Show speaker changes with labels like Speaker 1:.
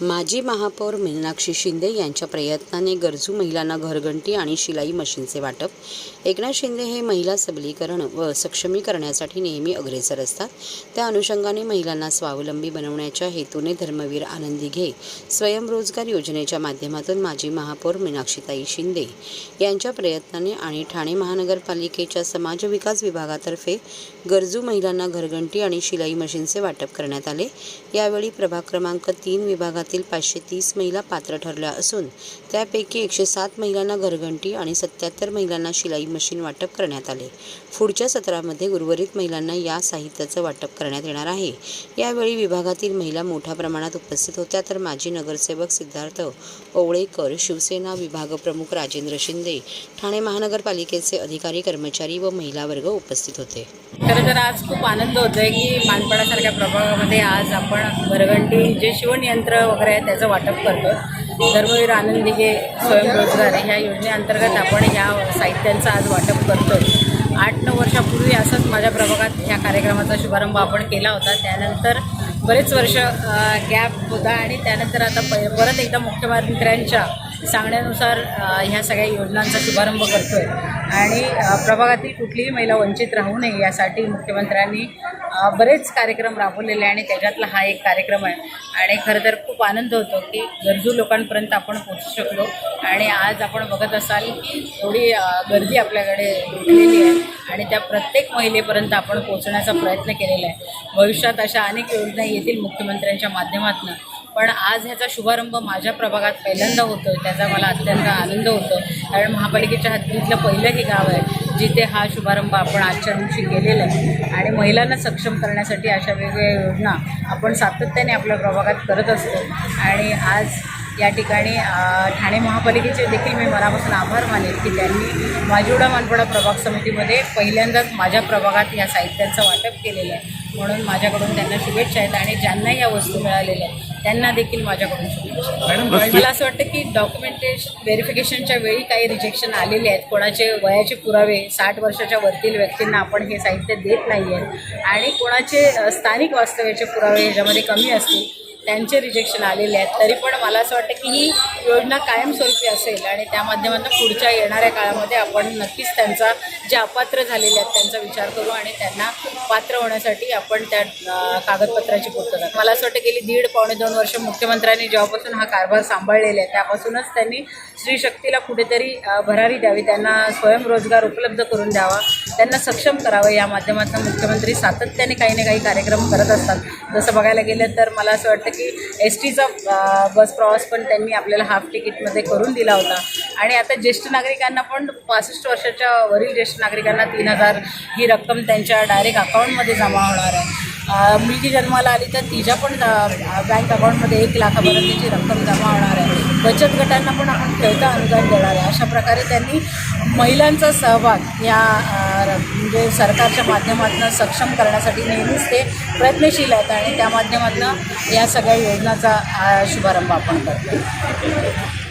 Speaker 1: माजी महापौर मीनाक्षी शिंदे यांच्या प्रयत्नाने गरजू महिलांना घरघंटी आणि शिलाई मशीनचे वाटप. एकनाथ शिंदे हे महिला सबलीकरण व सक्षमीकरणासाठी नेहमी अग्रेसर असतात. त्या अनुषंगाने महिलांना स्वावलंबी बनवण्याच्या हेतूने धर्मवीर आनंदी घे स्वयंरोजगार योजनेच्या माध्यमातून माजी महापौर मीनाक्षीताई शिंदे यांच्या प्रयत्नाने आणि ठाणे महानगरपालिकेच्या समाज विकास विभागातर्फे गरजू महिलांना घरघंटी आणि शिलाई मशीनचे वाटप करण्यात आले. यावेळी प्रभाग क्रमांक 3 विभागातील 530 महिला पात्र ठरल्या असून त्यापैकी 107 महिलांना घरघंटी आणि 77 महिलांना शिलाई मशीन वाटप करण्यात आले. पुढच्या सत्रामध्ये उर्वरित महिलांना या साहित्याचं वाटप करण्यात येणार आहे. यावेळी विभागातील महिला मोठ्या प्रमाणात उपस्थित होत्या, तर माजी नगरसेवक सिद्धार्थ ओवळेकर, शिवसेना विभाग प्रमुख राजेंद्र शिंदे, ठाणे महानगरपालिकेचे अधिकारी, कर्मचारी व महिला वर्ग उपस्थित होते.
Speaker 2: खरं तर आज खूप आनंद होतोय की मानपाडासारख्या प्रभागामध्ये आज आपण घरघंटी जे शिवणयंत्र वगैरे आहे त्याचं वाटप करतो. धर्मवीर आनंदी घे स्वयंरोजगार ह्या योजनेअंतर्गत आपण ह्या साहित्यांचं आज वाटप करतोय. 8-9 वर्षापूर्वी असंच माझ्या प्रभागात ह्या कार्यक्रमाचा शुभारंभ आपण केला होता. त्यानंतर बरेच वर्ष गॅप होता आणि त्यानंतर आता परत एकदा मुख्यमंत्र्यांच्या सांगण्यानुसार ह्या सगळ्या योजनांचा शुभारंभ करतोय आणि प्रभागातील कुठलीही महिला वंचित राहू नये यासाठी मुख्यमंत्र्यांनी बरेच कार्यक्रम राबवलेले आणि त्याच्यातला हा एक कार्यक्रम आहे. आणि खरं तर खूप आनंद होतो की गरजू लोकांपर्यंत आपण पोहोचू शकलो आणि आज आपण बघत असाल की एवढी गर्दी आपल्याकडे भेटलेली आहे आणि त्या प्रत्येक महिलेपर्यंत आपण पोहोचण्याचा प्रयत्न केलेला आहे. भविष्यात अशा अनेक योजना येतील मुख्यमंत्र्यांच्या माध्यमातून, पण आज ह्याचा शुभारंभ माझ्या प्रभागात पहिल्यांदा होतो आहे. त्याचा मला अत्यंत आनंद होतो कारण महापालिकेच्या हद्दीतलं पहिलं हे गाव आहे जिथे हा शुभारंभ आपण आजच्या दिवशी केलेला आहे. आणि महिलांना सक्षम करण्यासाठी अशा वेगवेगळ्या योजना आपण सातत्याने आपल्या प्रभागात करत असतो. आणि आज या ठिकाणी ठाणे महापालिकेचे देखील मी मनापासून आभार मानेल की त्यांनी माजिवडा मानपाडा प्रभाग समितीमध्ये पहिल्यांदाच माझ्या प्रभागात या साहित्यांचं वाटप केलेलं आहे. म्हणून माझ्याकडून त्यांना शुभेच्छा आहेत आणि ज्यांना या वस्तू मिळालेल्या आहेत त्यांना देखील माझ्याकडून शुभेच्छा. मला असं वाटतं की डॉक्युमेंटेशन व्हेरिफिकेशनच्या वेळी काही रिजेक्शन आलेले आहेत. कोणाचे वयाचे पुरावे 60 वर्षाच्या वरतील व्यक्तींना आपण हे साहित्य देत नाही आहे आणि कोणाचे स्थानिक वास्तव्याचे पुरावे ह्याच्यामध्ये कमी असतील त्यांचे रिजेक्शन आलेले आहेत. तरी पण मला असं वाटतं की ही योजना कायमस्वरूपी असेल आणि त्या माध्यमातून पुढच्या येणाऱ्या काळामध्ये आपण नक्कीच त्यांचा जे अपात्र झालेले आहेत त्यांचा विचार करू आणि त्यांना पात्र होण्यासाठी आपण त्या कागदपत्राची पूर्तता. मला असं वाटतं गेली 1.5-2 वर्ष मुख्यमंत्र्यांनी जेव्हापासून हा कारभार सांभाळलेला आहे त्यापासूनच त्यांनी स्त्री शक्तीला कुठेतरी भरारी द्यावी, त्यांना स्वयंरोजगार उपलब्ध करून द्यावा, त्यांना सक्षम करावं. या माध्यमातून मुख्यमंत्री सातत्याने काही ना काही कार्यक्रम करत असतात. जसं बघायला गेलं तर मला असं वाटतं की STचा बस प्रवास पण त्यांनी आपल्याला हाफ तिकीटमध्ये करून दिला होता. आणि आता ज्येष्ठ नागरिकांना पण 65 वर्षाच्या वरील ज्येष्ठ नागरिकांना 3,000 ही रक्कम त्यांच्या डायरेक्ट अकाउंटमध्ये जमा होणार आहे. मुलगी जन्माला आली तर तिच्या पण बँक अकाउंटमध्ये 1 लाखापर्यंतची रक्कम जमा होणार आहे. बचत गटांना पण आपण खेळता अनुदान देणार आहे. अशा प्रकारे त्यांनी महिलांचा सहभाग या म्हणजे सरकारच्या माध्यमातून सक्षम करण्यासाठी नेहमीच ते प्रयत्नशील आहेत आणि त्या माध्यमातून या सगळ्या योजनांचा शुभारंभ आपण करतो.